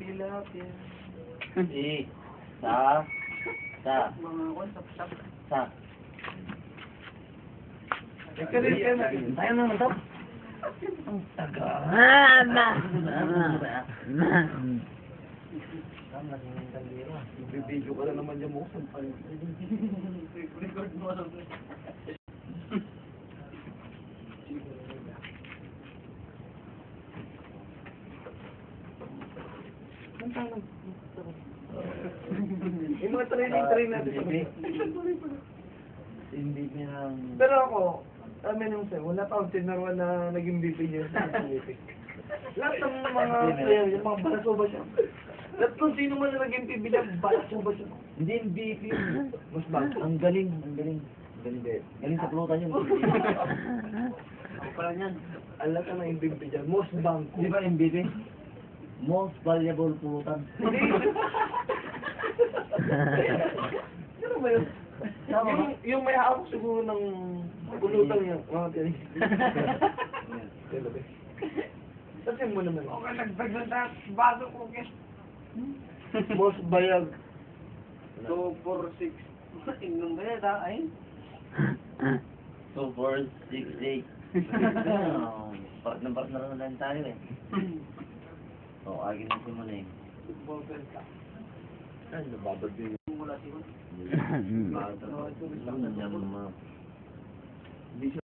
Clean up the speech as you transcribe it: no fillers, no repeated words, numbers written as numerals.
Tilapia. Sa. Ikaw rin ka na. Tayo na naman to. Ang taga. Bibidyo ka na naman yung mukha. Record mo lang. Yung mga training natin. Hindi pinang... Pero ako, nung sa'yo, wala pa akong tinarwa na naging BP niya sa Olympic. Lahat ng mga player, yung mga balaso ba siya? Lahat kung sino man na naging PB niya, balaso ba siya? Hindi yung BP. Mas bang. Ang galing, ang galing. Galing sa plutan yun. Ako pala niyan. Alam ka na yung BP niya, most bang. Di ba MVP? Most valuable pulutan. Hindi. Ano ba yun? Yung may hawak siguro ng pulutan niya, mga tinig. Kasi mo naman. Okay, nagdagdag na baso ko, guys. Boss bayag. 2, 4, 6. Inom ba yan, ay? 2, 4, 6, 8. Partner na lang tayo eh. O, agin na mo na eh. Football ka. Ay, nababad din. Mula siya. Hindi siya